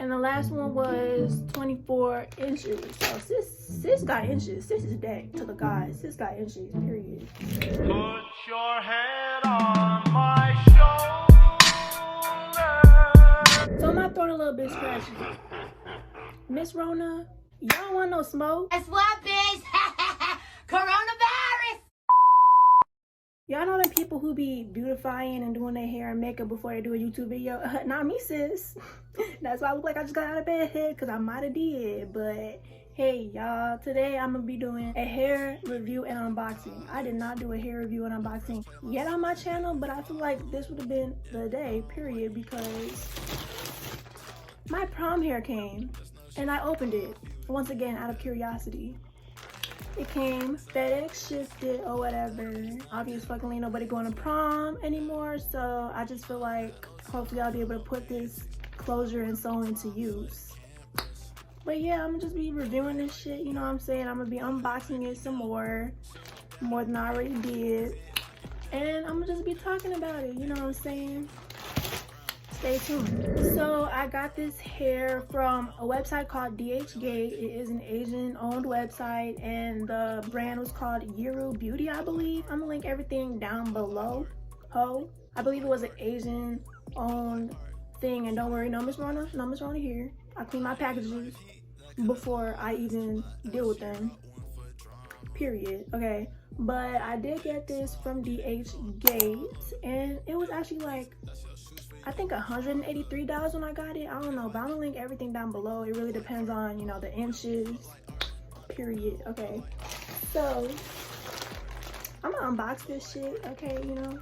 And the last one was 24 inches. So sis got inches. Sis is back to the guys. Sis got inches, period. Put your head on my shoulder. So my throat a little bit scratchy. Miss Rona, y'all want no smoke? Guess what, bitch? Coronavirus! Y'all know them people who be beautifying and doing their hair and makeup before they do a YouTube video? Not me, sis. That's why I look like I just got out of bed, because I might have did. But hey, y'all, today I'm going to be doing a hair review and unboxing. I did not do a hair review and unboxing yet on my channel, but I feel like this would have been the day, period, because my prom hair came and I opened it, once again, out of curiosity. It came FedEx shipped it or whatever. Obviously fucking ain't nobody going to prom anymore, so I just feel like hopefully I'll be able to put this closure and sewing to use. But yeah, I'm gonna just be reviewing this shit, you know what I'm saying? I'm gonna be unboxing it some more than I already did. And I'm gonna just be talking about it, you know what I'm saying? Stay tuned. So I got this hair from a website called Jade. It is an Asian owned website and the brand was called Yiru Beauty, I believe. I'm gonna link everything down below. I believe it was an Asian owned thing, and don't worry, no Miss Rona here. I clean my packages before I even deal with them, period. Okay, but I did get this from DH Gate and it was actually like, I think $183 when I got it. I don't know, but I'm gonna link everything down below. It really depends on, you know, the inches, period. Okay, so I'm gonna unbox this shit, okay, you know.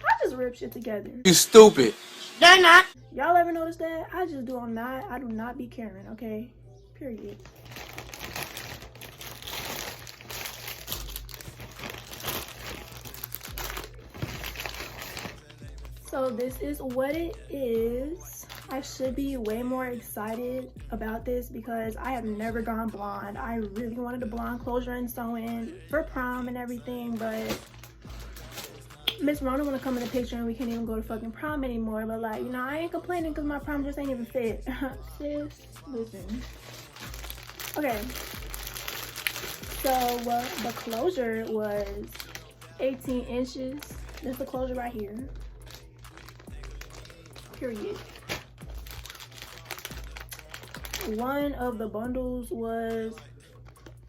I just rip shit together. You stupid. They're not. Y'all ever notice that? I do not be caring, okay, period. So this is what it is. I should be way more excited about this because I have never gone blonde. I really wanted a blonde closure and sewing for prom and everything, but Miss Rona wanna come in the picture and we can't even go to fucking prom anymore. But like, you know, I ain't complaining because my prom just ain't even fit. Sis, listen. Okay, so the closure was 18 inches. This is the closure right here. Period. One of the bundles was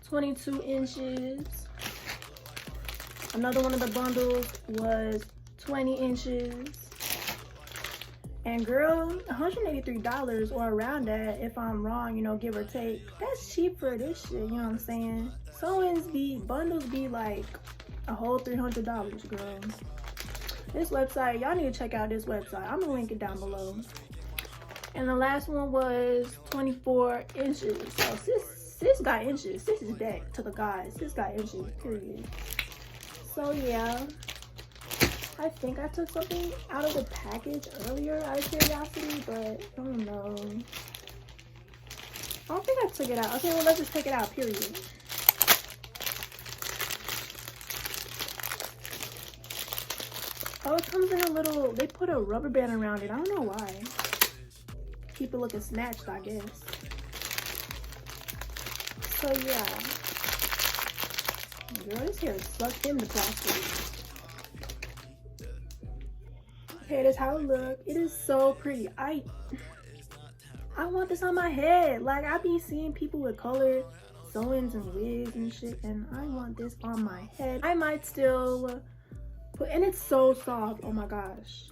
22 inches. Another one of the bundles was 20 inches. And girl, $183 or around that, if I'm wrong, you know, give or take. That's cheap for this shit, you know what I'm saying? Bundles be like a whole $300, girl. This website, y'all need to check out this website. I'm gonna link it down below. And the last one was 24 inches. So sis got inches. Sis is back to the guys. Sis got inches, period. So yeah, I think I took something out of the package earlier out of curiosity, but I don't know. I don't think I took it out. Okay, well, let's just take it out, period. Oh, it comes in a little, they put a rubber band around it. I don't know why. Keep it looking snatched, I guess. So yeah. Girl, this hair is sucked in the plastic. Okay, that's how it looks. It is so pretty. I want this on my head. Like, I be seeing people with colored sewings and wigs and shit, and I want this on my head. I might still put, and it's so soft. Oh my gosh.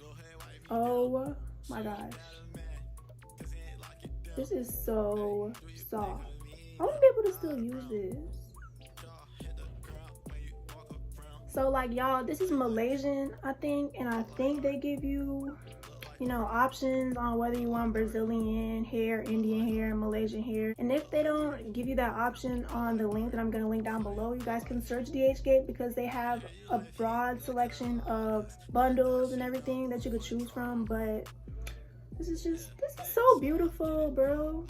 Oh my gosh. This is so soft. I want to be able to still use this. So like, y'all, this is Malaysian, I think, and I think they give you, you know, options on whether you want Brazilian hair, Indian hair, Malaysian hair. And if they don't give you that option on the link that I'm going to link down below, you guys can search DHgate because they have a broad selection of bundles and everything that you could choose from. But this is so beautiful, bro.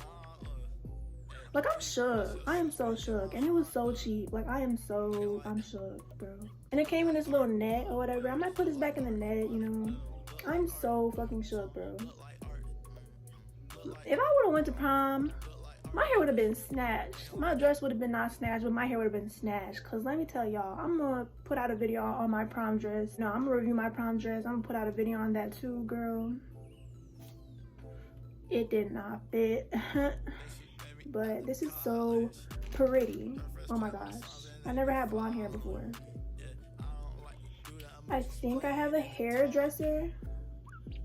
Like, I'm shook. I am so shook. And it was so cheap. Like, I'm shook, bro. And it came in this little net or whatever. I might put this back in the net, you know. I'm so fucking shook, bro. If I would have went to prom, my hair would have been snatched. My dress would have been not snatched, but my hair would have been snatched. Cause let me tell y'all, I'm gonna put out a video on my prom dress. No, I'm gonna review my prom dress. I'm gonna put out a video on that too, girl. It did not fit. But this is so pretty. Oh my gosh. I never had blonde hair before. I think I have a hairdresser.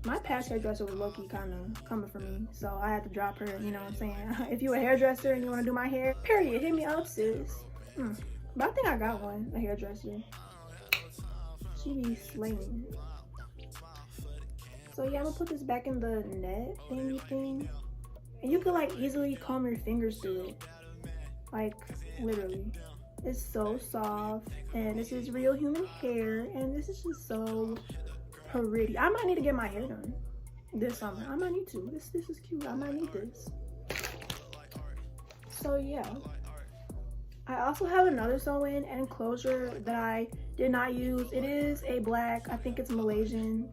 My past hairdresser was low-key kind of coming for me, so I had to drop her, you know what I'm saying? If you a hairdresser and you want to do my hair, period, hit me up, sis. But I think I got one, a hairdresser. She be slaying. So yeah, I'm gonna put this back in the net thingy thing. And you could like easily comb your fingers through it. Like, literally. It's so soft, and this is real human hair, and this is just so pretty. I might need to get my hair done this summer. I might need to. This is cute. I might need this. So yeah, I also have another sew-in and closure that I did not use. It is a black, I think it's Malaysian.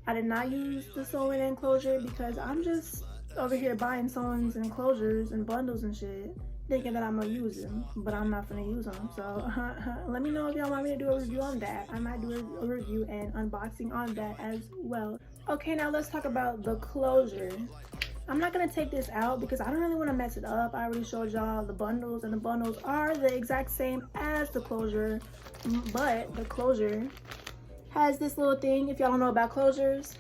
I did not use the sew-in and closure because I'm just over here buying sew-ins and closures and bundles and shit, thinking that I'm gonna use them, but I'm not gonna use them. So let me know if y'all want me to do a review on that. I might do a review and unboxing on that as well. Okay, now let's talk about the closure. I'm not gonna take this out because I don't really want to mess it up. I already showed y'all the bundles, and the bundles are the exact same as the closure, but the closure has this little thing. If y'all don't know about closures,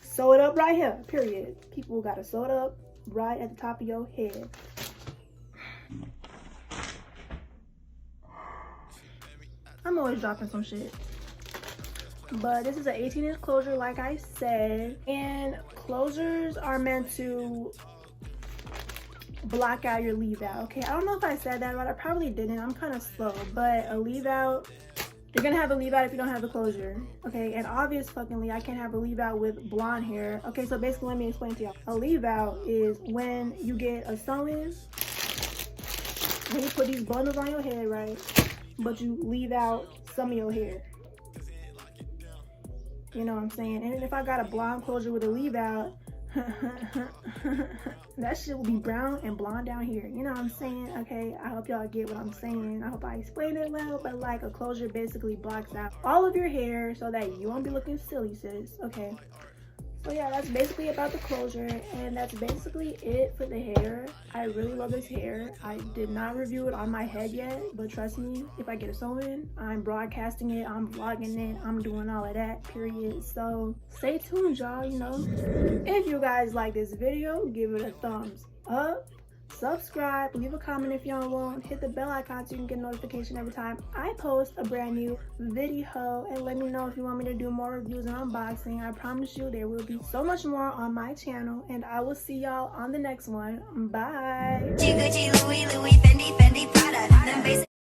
sew it up right here, period. People gotta sew it up right at the top of your head. I'm always dropping some shit. But this is an 18-inch closure, like I said. And closures are meant to block out your leave out. Okay, I don't know if I said that right. I probably didn't. I'm kind of slow. But a leave out, you're gonna have a leave out if you don't have the closure. Okay, and obvious fuckingly, I can't have a leave out with blonde hair. Okay, so basically, let me explain to y'all. A leave out is when you get a sew-in, when you put these bundles on your head, right? But you leave out some of your hair. You know what I'm saying? And if I got a blonde closure with a leave out, that shit will be brown and blonde down here. You know what I'm saying? Okay, I hope y'all get what I'm saying. I hope I explained it well, but like a closure basically blocks out all of your hair so that you won't be looking silly, sis. Okay. So yeah, that's basically about the closure, and that's basically it for the hair. I really love this hair. I did not review it on my head yet, but trust me, if I get a sew-in, I'm broadcasting it, I'm vlogging it, I'm doing all of that, period. So stay tuned, y'all, you know. If you guys like this video, give it a thumbs up. Subscribe, leave a comment if y'all want, hit the bell icon so you can get notification every time I post a brand new video, and let me know if you want me to do more reviews and unboxing. I promise you there will be so much more on my channel, and I will see y'all on the next one. Bye.